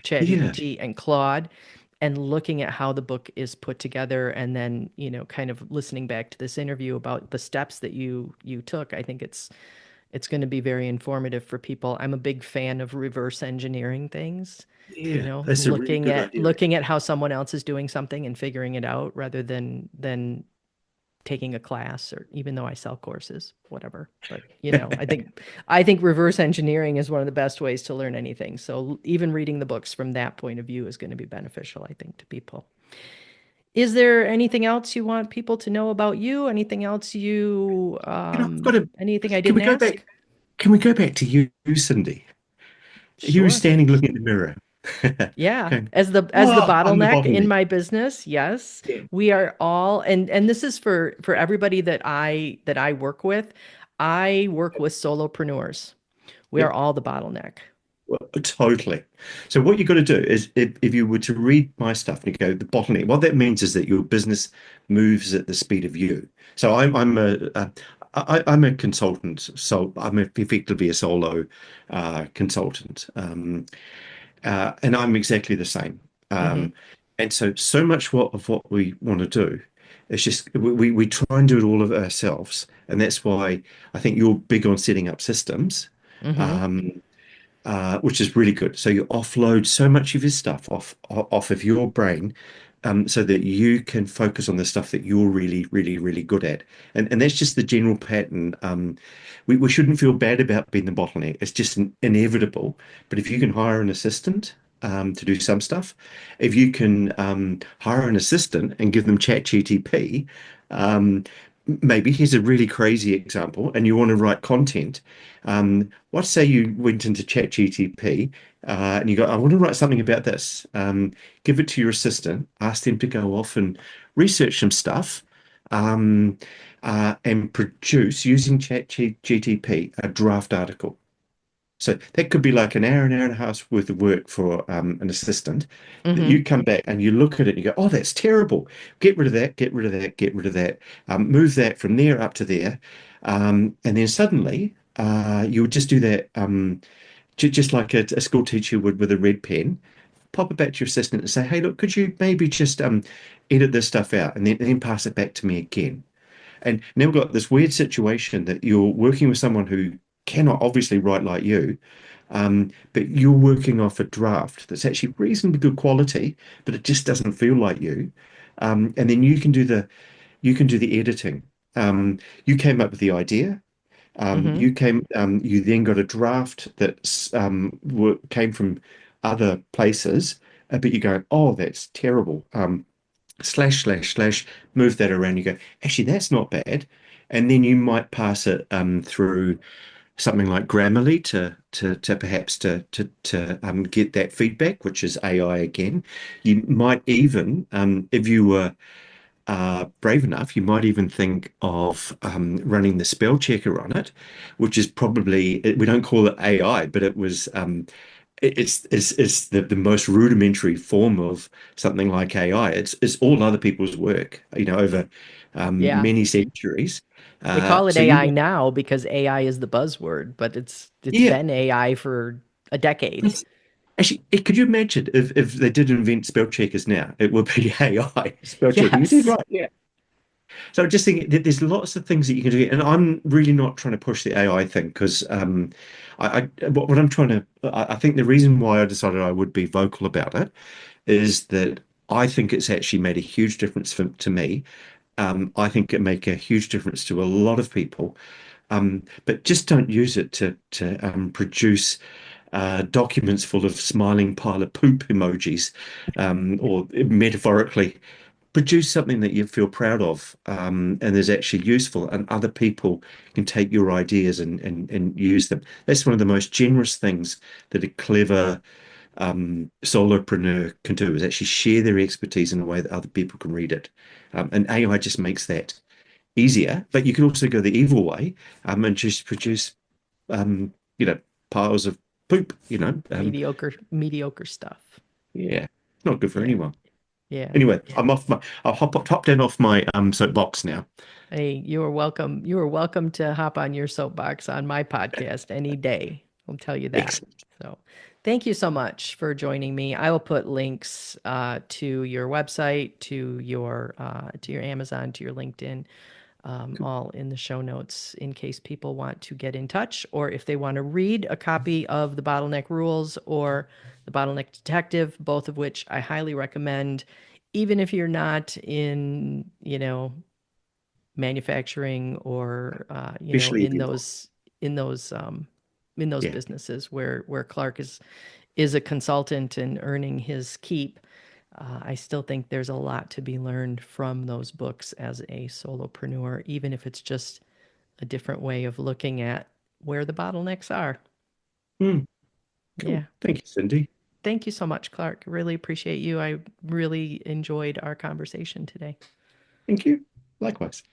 Yeah. ChatGPT and Claude and looking at how the book is put together and then, kind of listening back to this interview about the steps that you took. I think it's going to be very informative for people. I'm a big fan of reverse engineering things, Yeah. That's a really good idea, looking actually. at how someone else is doing something and figuring it out rather than taking a class, or even though I sell courses, whatever. But I think reverse engineering is one of the best ways to learn anything. So even reading the books from that point of view is going to be beneficial, I think, to people. Is there anything else you want people to know about you? Anything else I've got to. anything I Can we didn't go back? ask? Can we go back to you, Cindy? You were Sure. standing looking in the mirror. Yeah, Going, as the oh, I'm the bottleneck in bottleneck. my business, yes, Yeah. we are all, and this is for everybody that I work with. I work with solopreneurs. We are Yep. all the bottleneck. Well, totally. So what you got to do is if you were to read my stuff and you go the bottleneck, what that means is that your business moves at the speed of you. So I'm I'm a consultant, so I'm effectively a solo consultant, and I'm exactly the same. Mm-hmm. And so much of what we want to do is just we try and do it all of ourselves, and that's why I think you're big on setting up systems. Mm-hmm. Um, which is really good. So you offload so much of your stuff off of your brain, so that you can focus on the stuff that you're really, really, really good at. And that's just the general pattern. We shouldn't feel bad about being the bottleneck. It's just inevitable. But if you can hire an assistant to do some stuff, if you can hire an assistant and give them ChatGTP, um, maybe here's a really crazy example, and you want to write content. Let's say you went into ChatGTP and you go, I want to write something about this. Give it to your assistant, ask them to go off and research some stuff, um, and produce using ChatGTP a draft article. So that could be like an hour and a half's worth of work for an assistant. That Mm-hmm. you come back and you look at it and you go, oh, that's terrible. Get rid of that, get rid of that, get rid of that. Move that from there up to there. And then suddenly you would just do that just like a school teacher would with a red pen. Pop it back to your assistant and say, hey, look, could you maybe just edit this stuff out and then pass it back to me again? And now we've got this weird situation that you're working with someone who cannot obviously write like you, but you're working off a draft that's actually reasonably good quality, but it just doesn't feel like you. And then you can do the editing. You came up with the idea. Mm-hmm. You then got a draft that came from other places, but you go, oh, that's terrible. Slash slash slash, move that around. You go, actually, that's not bad. And then you might pass it through something like Grammarly to perhaps to get that feedback, which is AI again. You might even, if you were brave enough, you might even think of running the spell checker on it, which is probably, we don't call it AI, but it was it's the most rudimentary form of something like AI. It's all other people's work, over Yeah. many centuries. They call it So you AI now because AI is the buzzword, but it's Yeah, been AI for a decade. it's actually, could you imagine if they did invent spell checkers now? It would be AI spell checker. You did Yes. right, yeah. So I just think that there's lots of things that you can do, and I'm really not trying to push the AI thing because what I'm trying to, I think the reason why I decided I would be vocal about it is that I think it's actually made a huge difference to me. I think it make a huge difference to a lot of people, but just don't use it to produce documents full of smiling pile of poop emojis, or metaphorically produce something that you feel proud of, and is actually useful, and other people can take your ideas and use them. That's one of the most generous things that a clever solopreneur can do, is actually share their expertise in a way that other people can read it. And AI just makes that easier, but you can also go the evil way, and just produce, um, you know, piles of poop, Mediocre stuff. yeah, not good for Yeah. anyone. Yeah. Anyway, I'll hop down off my soapbox now. Hey, you are welcome. You are welcome to hop on your soapbox on my podcast any day. I'll tell you that. Excellent. So, thank you so much for joining me. I will put links to your website, to your Amazon, to your LinkedIn, all in the show notes in case people want to get in touch or if they want to read a copy of the Bottleneck Rules or the Bottleneck Detective, both of which I highly recommend, even if you're not in, manufacturing or Especially if in you're not. those Yeah. businesses where Clarke is a consultant and earning his keep. I still think there's a lot to be learned from those books as a solopreneur, even if it's just a different way of looking at where the bottlenecks are. Hmm. Cool. Yeah. Thank you, Cindy. Thank you so much, Clarke. Really appreciate you. I really enjoyed our conversation today. Thank you. Likewise.